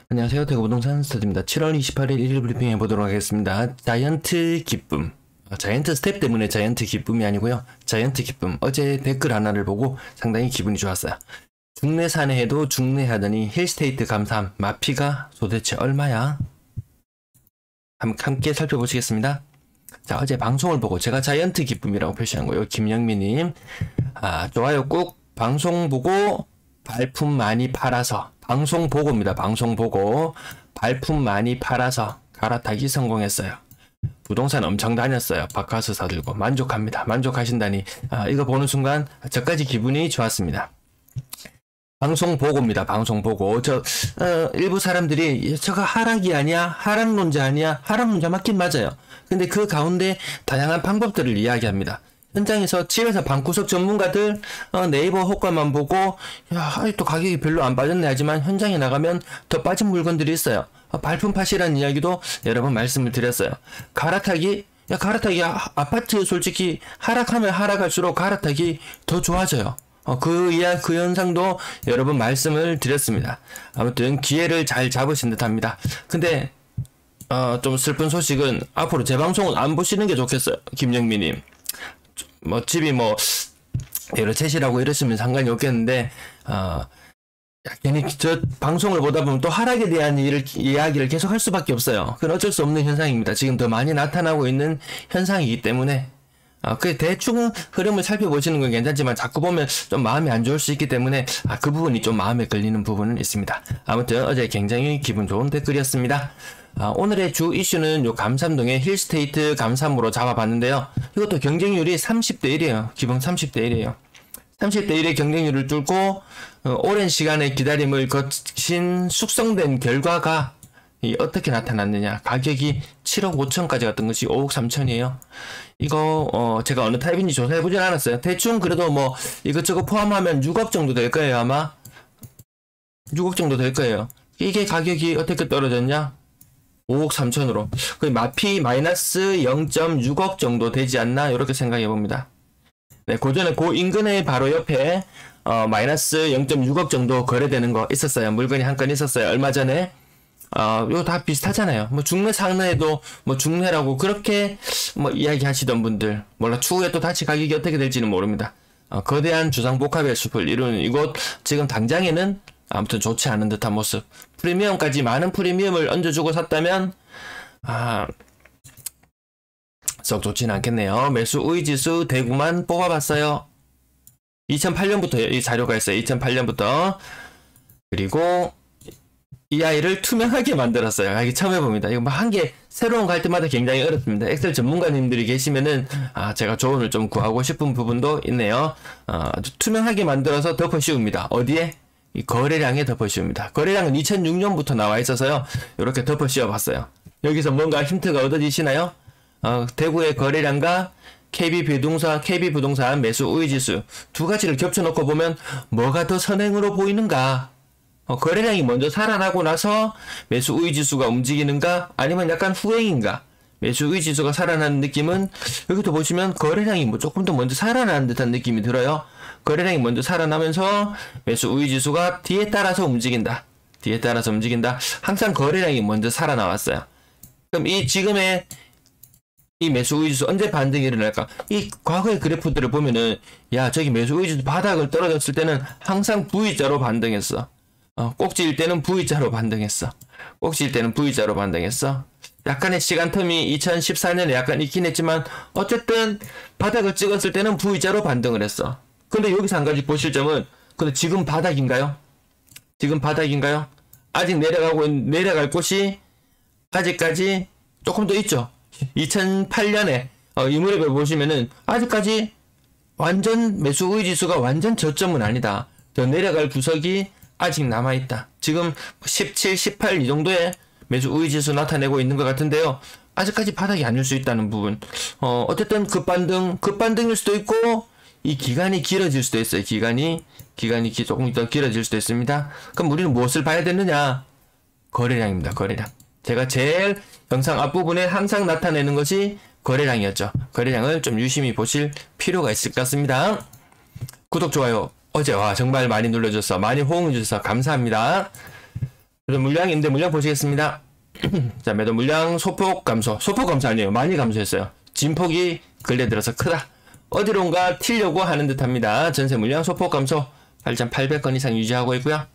안녕하세요. 대구부동산 스타드입니다. 7월 28일 1일 브리핑 해보도록 하겠습니다. 자이언트 기쁨. 자이언트 스텝 때문에 자이언트 기쁨이 아니고요. 자이언트 기쁨. 어제 댓글 하나를 보고 상당히 기분이 좋았어요. 중내 사내해도 중내 하더니 힐스테이트 감삼. 마피가 도대체 얼마야? 함께 살펴보시겠습니다. 자, 어제 방송을 보고 제가 자이언트 기쁨이라고 표시한 거예요. 김영미님. 좋아요 꾹. 방송 보고 발품 많이 팔아서. 방송 보고입니다. 방송 보고 발품 많이 팔아서 갈아타기 성공했어요. 부동산 엄청 다녔어요. 바카스 사들고 만족합니다. 만족하신다니 이거 보는 순간 저까지 기분이 좋았습니다. 방송 보고입니다. 방송 보고 일부 사람들이 저거 하락이 아니야? 하락론자 아니야? 하락론자 맞긴 맞아요. 근데 그 가운데 다양한 방법들을 이야기합니다. 현장에서 집에서 방구석 전문가들 네이버 호가만 보고 야 아직도 가격이 별로 안 빠졌네 하지만 현장에 나가면 더 빠진 물건들이 있어요. 발품 팟이라는 이야기도 여러 번 말씀을 드렸어요. 갈아타기 아파트 솔직히 하락하면 하락할수록 갈아타기 더 좋아져요. 그 현상도 여러 번 말씀을 드렸습니다. 아무튼 기회를 잘 잡으신 듯 합니다. 근데 좀 슬픈 소식은 앞으로 제 방송은 안 보시는 게 좋겠어요. 김영미님. 집이 여러 채시라고 이러시면 상관이 없겠는데, 괜히 저 방송을 보다 보면 또 하락에 대한 이야기를 계속 할 수밖에 없어요. 그건 어쩔 수 없는 현상입니다. 지금 더 많이 나타나고 있는 현상이기 때문에, 그 대충 흐름을 살펴보시는 건 괜찮지만 자꾸 보면 좀 마음이 안 좋을 수 있기 때문에, 그 부분이 좀 마음에 걸리는 부분은 있습니다. 아무튼 어제 굉장히 기분 좋은 댓글이었습니다. 오늘의 주 이슈는 요 감삼동의 힐스테이트 감삼으로 잡아봤는데요. 이것도 경쟁률이 30대 1이에요. 기본 30대 1이에요. 30대 1의 경쟁률을 뚫고 오랜 시간의 기다림을 거친 숙성된 결과가 어떻게 나타났느냐. 가격이 7억 5천까지 갔던 것이 5억 3천이에요. 이거 제가 어느 타입인지 조사해보진 않았어요. 대충 그래도 이것저것 포함하면 6억 정도 될 거예요. 아마 6억 정도 될 거예요. 이게 가격이 어떻게 떨어졌냐. 5억 3천으로 거의 마피 마이너스 0.6억 정도 되지 않나 이렇게 생각해 봅니다. 네, 고전에 그 인근에 바로 옆에 마이너스 0.6억 정도 거래되는 거 있었어요. 물건이 한 건 있었어요. 얼마 전에 이거 다 비슷하잖아요. 중매 상내에도 중매라고 그렇게 이야기하시던 분들 몰라 추후에 또 다시 가격이 어떻게 될지는 모릅니다. 거대한 주상복합의 숲을 이루는 이곳 지금 당장에는 아무튼 좋지 않은 듯한 모습. 프리미엄까지 많은 프리미엄을 얹어주고 샀다면 썩 좋진 않겠네요. 매수 우위지수 대구만 뽑아봤어요. 2008년부터 이 자료가 있어요. 2008년부터. 그리고 이 아이를 투명하게 만들었어요. 이게 처음 해봅니다. 이거 한 개 새로운 거 할 때마다 굉장히 어렵습니다. 엑셀 전문가님들이 계시면은 제가 조언을 좀 구하고 싶은 부분도 있네요. 투명하게 만들어서 덮어 씌웁니다. 어디에? 이 거래량에 덮어 씌웁니다. 거래량은 2006년부터 나와 있어서요. 이렇게 덮어 씌워 봤어요. 여기서 뭔가 힌트가 얻어지시나요? 대구의 거래량과 KB부동산 매수 우위지수 두 가지를 겹쳐놓고 보면 뭐가 더 선행으로 보이는가? 거래량이 먼저 살아나고 나서 매수 우위지수가 움직이는가? 아니면 약간 후행인가? 매수 우위지수가 살아나는 느낌은 여기도 보시면 거래량이 조금 더 먼저 살아나는 듯한 느낌이 들어요. 거래량이 먼저 살아나면서 매수 우위지수가 뒤에 따라서 움직인다. 항상 거래량이 먼저 살아나왔어요. 그럼 지금의 이 매수 우위지수 언제 반등이 일어날까? 이 과거의 그래프들을 보면은 저기 매수 우위지수 바닥을 떨어졌을 때는 항상 V자로 반등했어. 꼭지일 때는 V자로 반등했어. 약간의 시간 텀이 2014년에 약간 있긴 했지만 어쨌든 바닥을 찍었을 때는 V자로 반등을 했어. 근데 여기서 한 가지 보실 점은 근데 지금 바닥인가요? 아직 내려갈 곳이 아직까지 조금 더 있죠. 2008년에 이 무렵에 보시면은 아직까지 완전 매수 우위지수가 완전 저점은 아니다. 더 내려갈 구석이 아직 남아있다. 지금 17, 18 이 정도의 매수 우위지수 나타내고 있는 것 같은데요. 아직까지 바닥이 아닐 수 있다는 부분. 어쨌든 급반등일 수도 있고 이 기간이 길어질 수도 있어요. 기간이 조금 더 길어질 수도 있습니다. 그럼 우리는 무엇을 봐야 되느냐? 거래량입니다. 거래량. 제가 제일 영상 앞부분에 항상 나타내는 것이 거래량이었죠. 거래량을 좀 유심히 보실 필요가 있을 것 같습니다. 구독, 좋아요 어제 정말 많이 눌러줘서 많이 호응해주셔서 감사합니다. 매도 물량, 임대 물량 보시겠습니다. 자, 매도 물량 소폭 감소. 소폭 감소 아니에요. 많이 감소했어요. 진폭이 근래 들어서 크다. 어디론가 튀려고 하는 듯 합니다. 전세 물량 소폭 감소 8,800건 이상 유지하고 있고요.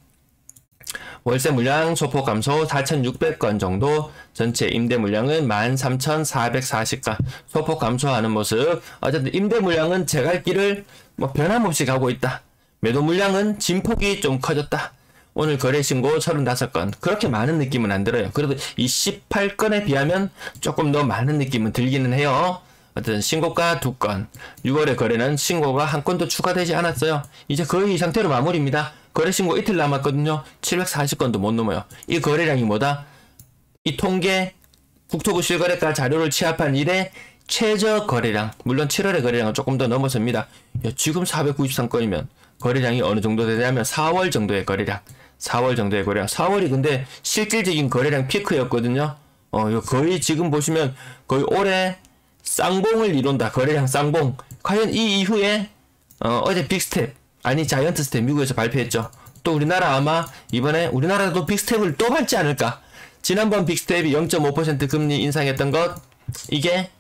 월세 물량 소폭 감소 4,600건 정도, 전체 임대 물량은 13,440건 소폭 감소하는 모습. 어쨌든 임대 물량은 제 갈 길을 뭐 변함없이 가고 있다. 매도 물량은 진폭이 좀 커졌다. 오늘 거래 신고 35건. 그렇게 많은 느낌은 안 들어요. 그래도 이 18건에 비하면 조금 더 많은 느낌은 들기는 해요. 어쨌든 신고가 2건. 6월의 거래는 신고가 1건도 추가되지 않았어요. 이제 거의 이 상태로 마무리입니다. 거래 신고 이틀 남았거든요. 740건도 못 넘어요. 이 거래량이 뭐다? 이 통계 국토부 실거래가 자료를 취합한 이래 최저 거래량. 물론 7월의 거래량은 조금 더 넘어섭니다. 지금 493건이면 거래량이 어느 정도 되냐면 4월 정도의 거래량. 4월 정도의 거래량. 4월이 근데 실질적인 거래량 피크였거든요. 거의 지금 보시면 거의 올해 쌍봉을 이룬다. 거래량 쌍봉. 과연 이 이후에 어제 빅스텝 아니 자이언트 스텝 미국에서 발표했죠. 또 우리나라 아마 이번에 우리나라도 빅스텝을 또 밟지 않을까. 지난번 빅스텝이 0.5% 금리 인상했던 것, 이게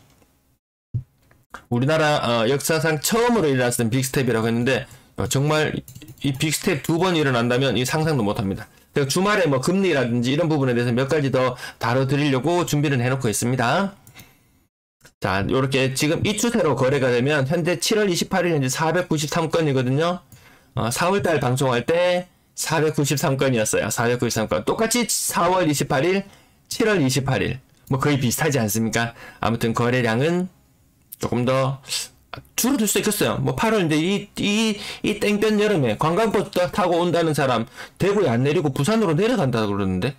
우리나라 역사상 처음으로 일어났던 빅스텝이라고 했는데 정말 이 빅스텝 2번 일어난다면 이 상상도 못합니다. 제가 주말에 뭐 금리라든지 이런 부분에 대해서 몇 가지 더 다뤄드리려고 준비를 해놓고 있습니다. 자, 요렇게 지금 이 추세로 거래가 되면 현재 7월 28일 현재 493건이거든요. 4월달 방송할 때 493건이었어요. 493건. 똑같이 4월 28일, 7월 28일. 뭐 거의 비슷하지 않습니까? 아무튼 거래량은 조금 더 줄어들 수 있겠어요. 뭐 8월인데 이 땡볕 여름에 관광버스 타고 온다는 사람 대구에 안 내리고 부산으로 내려간다 그러는데,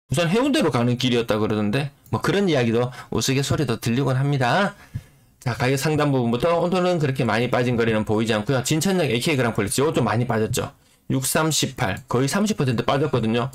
부산 해운대로 가는 길이었다 그러던데, 뭐 그런 이야기도 우스갯소리도 들리곤 합니다. 자, 가격 상단 부분부터 오늘은 그렇게 많이 빠진 거리는 보이지 않고요. 진천역 AK 그랑폴리스 이거 좀 많이 빠졌죠. 6318 거의 30% 빠졌거든요.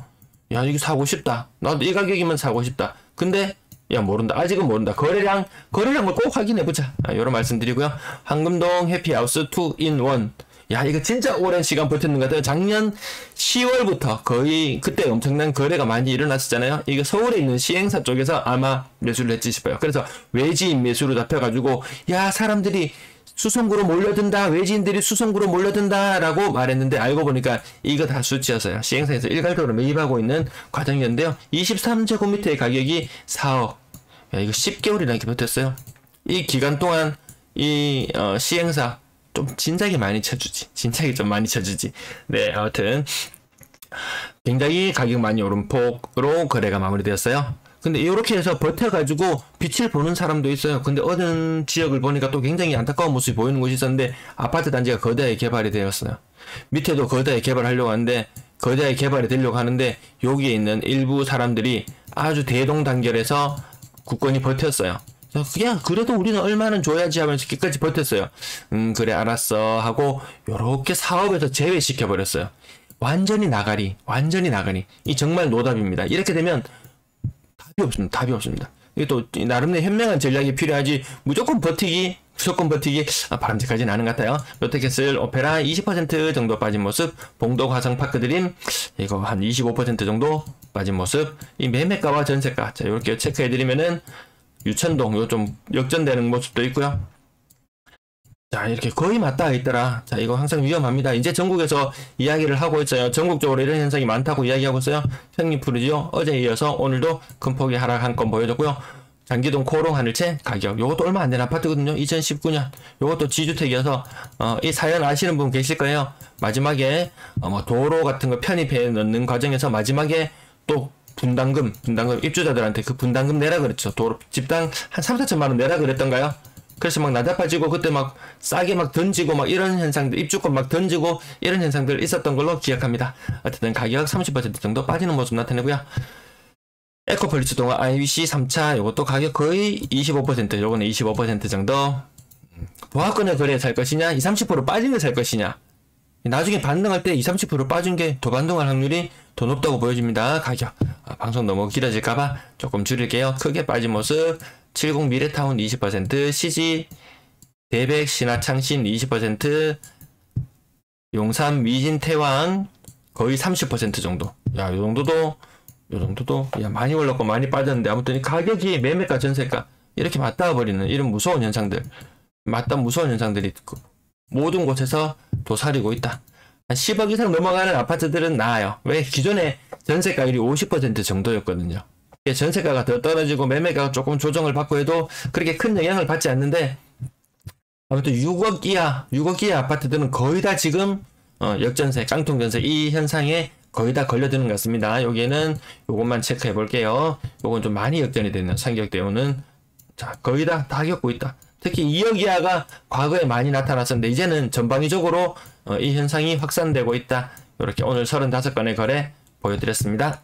야, 이거 사고 싶다. 나도 이 가격이면 사고 싶다. 근데 야, 모른다. 아직은 모른다. 거래량을 꼭 확인해보자. 요런 말씀 드리고요. 황금동 해피하우스 2in1. 야, 이거 진짜 오랜 시간 버텼는 것 같아요. 작년 10월부터 거의 그때 엄청난 거래가 많이 일어났었잖아요. 이거 서울에 있는 시행사 쪽에서 아마 매수를 했지 싶어요. 그래서 외지인 매수로 잡혀가지고, 야, 사람들이 수송구로 몰려든다. 외지인들이 수송구로 몰려든다. 라고 말했는데 알고 보니까 이거 다 수치였어요. 시행사에서 일괄적으로 매입하고 있는 과정이었는데요. 23제곱미터의 가격이 4억. 야, 이거 10개월이나 이렇게 버텼어요. 이 기간 동안 이 시행사 좀 진작에 많이 쳐주지. 진작에 좀 많이 쳐주지. 네, 아무튼 굉장히 가격 많이 오른 폭으로 거래가 마무리되었어요. 근데 이렇게 해서 버텨가지고 빛을 보는 사람도 있어요. 근데 어느 지역을 보니까 또 굉장히 안타까운 모습이 보이는 곳이 있었는데, 아파트 단지가 거대하게 개발이 되었어요. 밑에도 거대하게 개발하려고 하는데, 거대하게 개발이 되려고 하는데, 여기에 있는 일부 사람들이 아주 대동단결해서 굳건히 버텼어요. 그냥 그래도 우리는 얼마는 줘야지 하면서 끝까지 버텼어요. 그래 알았어 하고 요렇게 사업에서 제외시켜버렸어요. 완전히 나가리. 이 정말 노답입니다. 이렇게 되면 답이 없습니다. 이게 또 나름의 현명한 전략이 필요하지, 무조건 버티기 바람직하진 않은 것 같아요. 롯데캐슬 오페라 20% 정도 빠진 모습, 봉도 화성파크 드림 이거 한 25% 정도 빠진 모습, 이 매매가와 전세가 자 이렇게 체크해드리면은 유천동 이거 좀 역전되는 모습도 있고요. 자, 이렇게 거의 맞닿아 있더라. 자, 이거 항상 위험합니다. 이제 전국에서 이야기를 하고 있어요. 전국적으로 이런 현상이 많다고 이야기하고 있어요. 현립푸르지오 어제에 이어서 오늘도 큰 폭의 하락 한 건 보여줬고요. 장기동 코롱 하늘채 가격 요것도 얼마 안 된 아파트거든요. 2019년 요것도 지주택이어서 이 사연 아시는 분 계실 거예요. 마지막에 뭐 도로 같은 거 편입해 넣는 과정에서 마지막에 또 분담금 입주자들한테 그 분담금 내라 그랬죠. 도로 집당 한 3-4천만 원 내라 그랬던가요? 그래서 막 나다파지고 그때 막 싸게 막 던지고 막 이런 현상들, 입주권 막 던지고 이런 현상들 있었던 걸로 기억합니다. 어쨌든 가격 30% 정도 빠지는 모습 나타내고요. 에코폴리스 동화 IBC 3차 요것도 가격 거의 25%, 요거는 25% 정도. 보합권의 거래에 살 것이냐, 20-30% 빠진 거 살 것이냐. 나중에 반등할 때 20-30% 빠진 게 더 반등할 확률이 더 높다고 보여집니다. 가격. 방송 너무 길어질까봐 조금 줄일게요. 크게 빠진 모습. 70 미래타운 20%, CG 대백 신화창신 20%, 용산 미진 태왕 거의 30% 정도. 야, 요 정도도 야, 많이 올랐고 많이 빠졌는데 아무튼 이 가격이 매매가 전세가 이렇게 맞닿아 버리는 이런 무서운 현상들, 무서운 현상들이 모든 곳에서 도사리고 있다. 한 10억 이상 넘어가는 아파트들은 나아요. 왜? 기존에 전세가율이 50% 정도였거든요. 전세가가 더 떨어지고 매매가가 조금 조정을 받고 해도 그렇게 큰 영향을 받지 않는데, 아무튼 6억 이하 아파트들은 거의 다 지금 역전세, 깡통전세 이 현상에 거의 다 걸려드는 것 같습니다. 여기에는 요것만 체크해 볼게요. 요건 좀 많이 역전이 되는 상격 대우는 자, 거의 다 겪고 있다. 특히 2억 이하가 과거에 많이 나타났었는데 이제는 전방위적으로 이 현상이 확산되고 있다. 이렇게 오늘 35건의 거래 보여드렸습니다.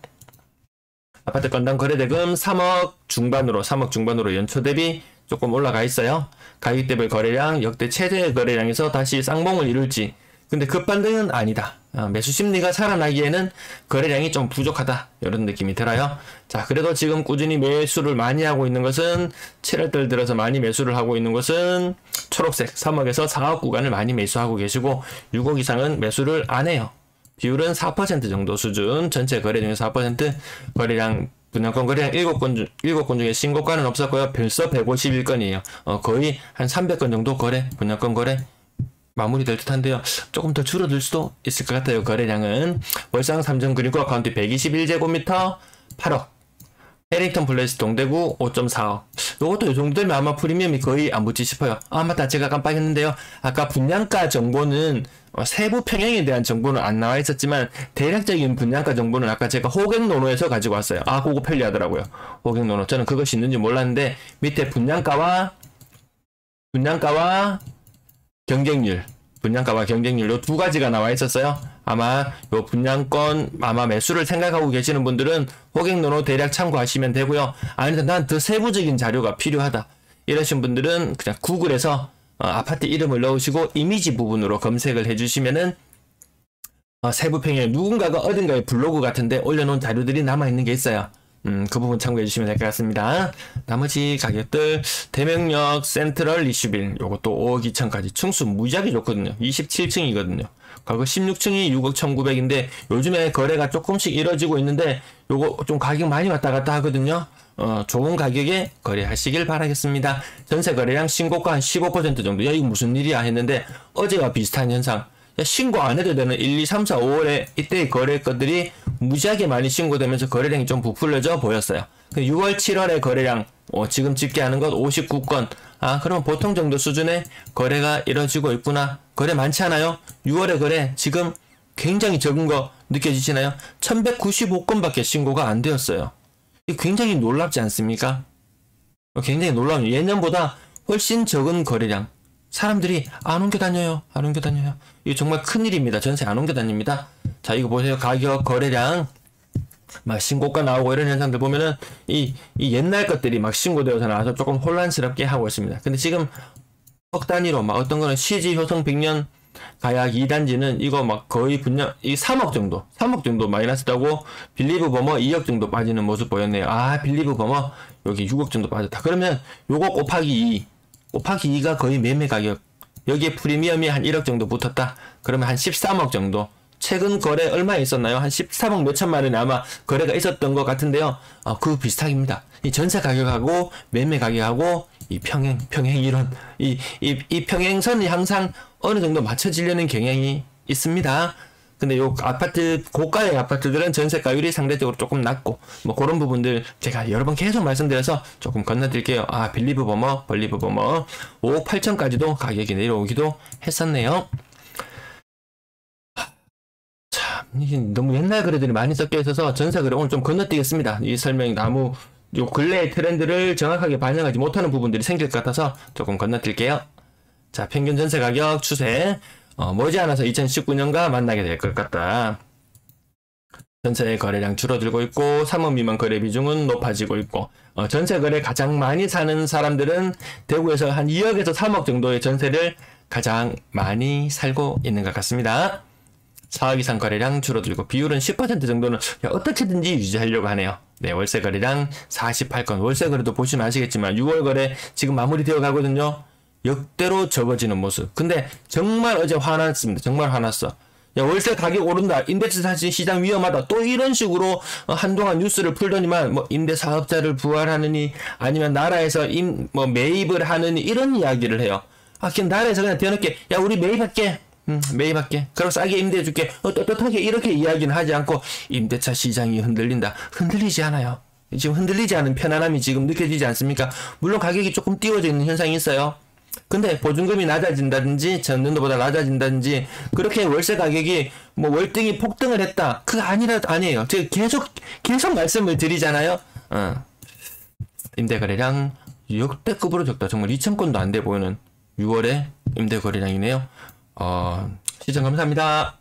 아파트 건당 거래대금 3억 중반으로 연초 대비 조금 올라가 있어요. 가격대별 거래량 역대 최대 거래량에서 다시 쌍봉을 이룰지. 근데 급반등은 아니다. 매수 심리가 살아나기에는 거래량이 좀 부족하다. 이런 느낌이 들어요. 자, 그래도 지금 꾸준히 매수를 많이 하고 있는 것은 7월달 들어서 많이 매수를 하고 있는 것은 초록색 3억에서 4억 구간을 많이 매수하고 계시고 6억 이상은 매수를 안 해요. 비율은 4% 정도 수준. 전체 거래 중에 4%. 거래량 분양권 거래량 7건 중에 신고가는 없었고요. 벌써 151건이에요. 거의 한 300건 정도 분양권 거래 마무리될 듯한데요. 조금 더 줄어들 수도 있을 것 같아요. 거래량은 월상 3점 그리고 카운티 121제곱미터 8억, 해링턴 플레이스 동대구 5.4억. 요것도 요 정도 되면 아마 프리미엄이 거의 안 붙지 싶어요. 아, 맞다. 제가 깜빡했는데요. 아까 분양가 정보는 세부 평형에 대한 정보는 안 나와 있었지만 대략적인 분양가 정보는 아까 제가 호갱노노에서 가지고 왔어요. 아, 그거 편리하더라고요. 호갱노노. 저는 그것이 있는지 몰랐는데 밑에 분양가와 경쟁률 요 두 가지가 나와 있었어요. 아마 요 분양권 매수를 생각하고 계시는 분들은 호갱노노 대략 참고하시면 되고요. 아니다, 난 더 세부적인 자료가 필요하다 이러신 분들은 그냥 구글에서 아파트 이름을 넣으시고 이미지 부분으로 검색을 해주시면은 세부 평형 누군가가 어딘가에 블로그 같은데 올려놓은 자료들이 남아있는 게 있어요. 그 부분 참고해 주시면 될 것 같습니다. 나머지 가격들 대명역 센트럴 리슈빌 요것도 5억 2천까지 충수 무지하게 좋거든요. 27층이거든요. 과거 16층이 6억 1,900인데 요즘에 거래가 조금씩 이뤄지고 있는데 요거 좀 가격 많이 왔다 갔다 하거든요. 좋은 가격에 거래하시길 바라겠습니다. 전세 거래량 신고가 한 15% 정도. 야, 이거 무슨 일이야 했는데 어제와 비슷한 현상. 신고 안 해도 되는 1, 2, 3, 4, 5월에 이때의 거래 것들이 무지하게 많이 신고되면서 거래량이 좀 부풀려져 보였어요. 6월, 7월의 거래량 지금 집계하는 것 59건. 아, 그러면 보통 정도 수준의 거래가 이뤄지고 있구나. 거래 많지 않아요? 6월의 거래 지금 굉장히 적은 거 느껴지시나요? 1195건밖에 신고가 안 되었어요. 이거 굉장히 놀랍지 않습니까? 굉장히 놀라운, 예년보다 훨씬 적은 거래량. 사람들이 안 옮겨 다녀요. 이거 정말 큰일입니다. 전세 안 옮겨 다닙니다. 자, 이거 보세요. 가격, 거래량, 막 신고가 나오고 이런 현상들 보면은 이 옛날 것들이 막 신고되어서 나와서 조금 혼란스럽게 하고 있습니다. 근데 지금 억 단위로 막 어떤 거는 CG 효성 100년 가약 2단지는 이거 막 거의 분양, 이 3억 정도 마이너스다고 빌리브 버머 2억 정도 빠지는 모습 보였네요. 아, 빌리브 버머 여기 6억 정도 빠졌다. 그러면 요거 곱하기 2가 거의 매매 가격. 여기에 프리미엄이 한 1억 정도 붙었다. 그러면 한 13억 정도. 최근 거래 얼마 있었나요? 한 13억 몇천만 원이 아마 거래가 있었던 것 같은데요. 그거 비슷합니다. 이 전세 가격하고 매매 가격하고 이 평행 이론. 이 평행선이 항상 어느 정도 맞춰지려는 경향이 있습니다. 근데 요 아파트, 고가의 아파트들은 전세가율이 상대적으로 조금 낮고, 뭐 그런 부분들 제가 여러 번 계속 말씀드려서 조금 건너드릴게요. 아, 빌리브 버머, 5억 8천까지도 가격이 내려오기도 했었네요. 참, 이게 너무 옛날 거래들이 많이 섞여 있어서 전세 거래 오늘 좀 건너뛰겠습니다. 이 설명이 너무 요 근래의 트렌드를 정확하게 반영하지 못하는 부분들이 생길 것 같아서 조금 건너뛸게요. 자, 평균 전세 가격 추세. 머지않아서 2019년과 만나게 될 것 같다. 전세 거래량 줄어들고 있고 3억 미만 거래 비중은 높아지고 있고 전세 거래 가장 많이 사는 사람들은 대구에서 한 2억에서 3억 정도의 전세를 가장 많이 살고 있는 것 같습니다. 4억 이상 거래량 줄어들고 비율은 10% 정도는 어떻게든지 유지하려고 하네요. 네, 월세 거래량 48건. 월세 거래도 보시면 아시겠지만 6월 거래 지금 마무리되어 가거든요. 역대로 적어지는 모습. 근데 정말 어제 화났습니다. 정말 화났어. 야, 월세 가격 오른다. 임대차 시장 위험하다. 또 이런 식으로 한동안 뉴스를 풀더니만 뭐 임대사업자를 부활하느니 아니면 나라에서 매입을 하느니 이런 이야기를 해요. 그냥 나라에서 그냥 대놓게 야, 우리 매입할게. 매입할게. 그럼 싸게 임대해줄게. 떳떳하게 이렇게 이야기는 하지 않고 임대차 시장이 흔들린다. 흔들리지 않아요. 지금 흔들리지 않은 편안함이 지금 느껴지지 않습니까? 물론 가격이 조금 띄워져 있는 현상이 있어요. 근데 보증금이 낮아진다든지 전년도보다 낮아진다든지 그렇게 월세 가격이 뭐 월등히 폭등을 했다. 그거 아니에요. 제가 계속 말씀을 드리잖아요. 임대거래량 역대급으로 적다. 정말 2,000건도 안 돼 보이는 6월에 임대거래량이네요. 시청 감사합니다.